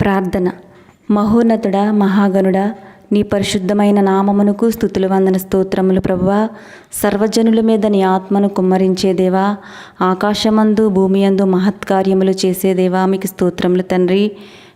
ప్రార్థన. మహోన్నతుడా, మహాగణుడా, నీ పరిశుద్ధమైన నామమునకు స్తుతులు, వందన, స్తోత్రములు ప్రభువా. సర్వజనుల మీద నీ ఆత్మను కుమ్మరించే దేవా, ఆకాశమందు భూమియందు మహత్కార్యములు చేసే దేవా, మీకు స్తోత్రములు తండ్రి.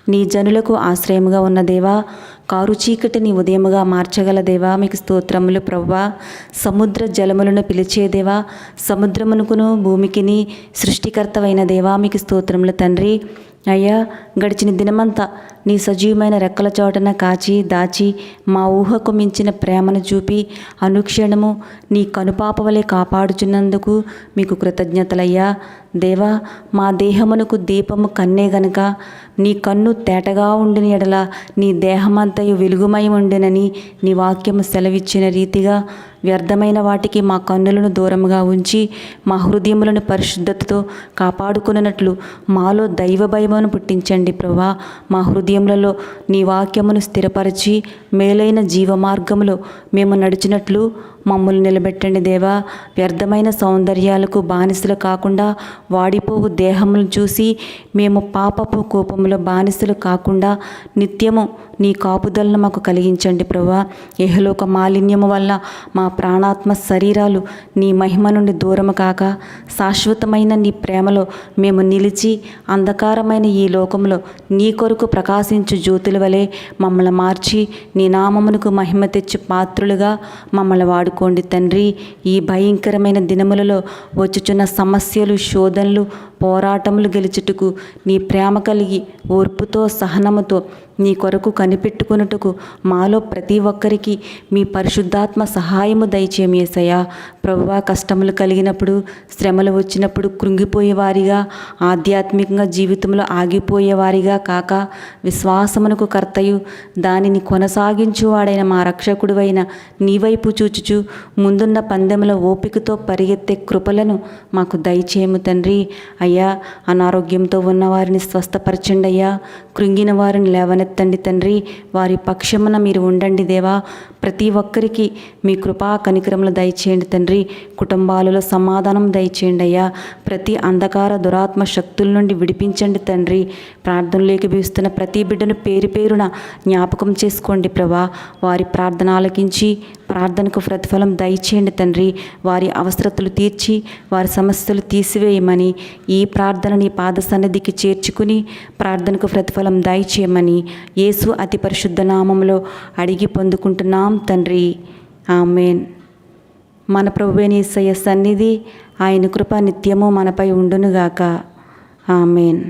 నీ జనులకు ఆశ్రయముగా ఉన్న దేవా, కారు చీకటిని ఉదయముగా మార్చగల దేవా, మీకు స్తోత్రములు ప్రభువా. సముద్ర జలములను పిలిచే దేవా, సముద్రమునకును భూమికిని సృష్టికర్తవైన దేవా, మీకు స్తోత్రములు తండ్రి. అయ్యా, గడిచిన దినమంతా నీ సజీవమైన రెక్కల చోటన కాచి దాచి మా ఊహకు మించిన ప్రేమను చూపి అనుక్షణము నీ కనుపాప వలె కాపాడుచున్నందుకు మీకు కృతజ్ఞతలయ్యా. దేవా, మా దేహమునకు దీపము కన్నే గనుక నీ కన్ను తేటగా ఉండిన ఎడల నీ దేహమంతయు వెలుగుమై ఉండినని నీ వాక్యము సెలవిచ్చిన రీతిగా వ్యర్థమైన వాటికి మా కన్నులను దూరముగా ఉంచి మా హృదయములను పరిశుద్ధతతో కాపాడుకున్నట్లు మాలో దైవ భయమును పుట్టించండి ప్రభువా. మా హృదయములలో నీ వాక్యమును స్థిరపరిచి మేలైన జీవ మార్గములో మేము నడిచినట్లు మమ్మల్ని నిలబెట్టండి దేవా. వ్యర్థమైన సౌందర్యాలకు బానిసలు కాకుండా వాడిపోవు దేహములను చూసి మేము పాపపు కోపములో బానిసలు కాకుండా నిత్యము నీ కాపుదలను మాకు కలిగించండి ప్రభువా. ఇహలోక మాలిన్యము వల్ల మా ప్రాణాత్మ శరీరాలు నీ మహిమ నుండి దూరము కాక శాశ్వతమైన నీ ప్రేమలో మేము నిలిచి అంధకారమైన ఈ లోకంలో నీ కొరకు ప్రకాశించు జ్యోతుల వలె మమ్మల్ని మార్చి నీ నామమునకు మహిమ తెచ్చి పాత్రులుగా మమ్మల్ని వాడుకోండి తండ్రి. ఈ భయంకరమైన దినములలో వచ్చుచున్న సమస్యలు, శోధనలు, పోరాటములు గెలుచుటకు నీ ప్రేమ కలిగి ఓర్పుతో సహనముతో నీ కొరకు కనిపెట్టుకున్నట్టుకు మాలో ప్రతి ఒక్కరికి మీ పరిశుద్ధాత్మ సహాయము దయచేయం యేసయ్యా. ప్రభువా, కష్టములు కలిగినప్పుడు, శ్రమలు వచ్చినప్పుడు కృంగిపోయేవారిగా, ఆధ్యాత్మికంగా జీవితంలో ఆగిపోయేవారిగా కాక విశ్వాసమునకు కర్తయు దానిని కొనసాగించువాడైన మా రక్షకుడివైన నీ వైపు చూచుచు ముందున్న పందెముల ఓపికతో పరిగెత్తే కృపలను మాకు దయచేయము తండ్రి. అయ్యా, అనారోగ్యంతో ఉన్నవారిని స్వస్థపరచండి అయ్యా. కృంగిన వారిని లేవనెత్తండి తండ్రి. వారి పక్షమున మీరు ఉండండి దేవా. ప్రతి ఒక్కరికి మీ కృపా కనికరములు దయచేయండి తండ్రి. కుటుంబాలలో సమాధానం దయచేయండి అయ్యా. ప్రతి అంధకార దురాత్మ శక్తుల నుండి విడిపించండి తండ్రి. ప్రార్థనలోకి వీస్తున్న ప్రతి బిడ్డను పేరు పేరున జ్ఞాపకం చేసుకోండి ప్రభా. వారి ప్రార్థన ఆలకించి ప్రార్థనకు ప్రతిఫలం దయచేయండి తండ్రి. వారి అవసరతలు తీర్చి వారి సమస్యలు తీసివేయమని, ఈ ప్రార్థన నీ పాద సన్నిధికి చేర్చుకుని ప్రార్థనకు ప్రతిఫలం దయచేయమని యేసు అతి పరిశుద్ధ నామములో అడిగి పొందుకుంటున్నాం తండ్రి. ఆమేన్. మన ప్రభువైన యేసయ్య సన్నిధి, ఆయన కృప నిత్యము మనపై ఉండునుగాక. ఆమేన్.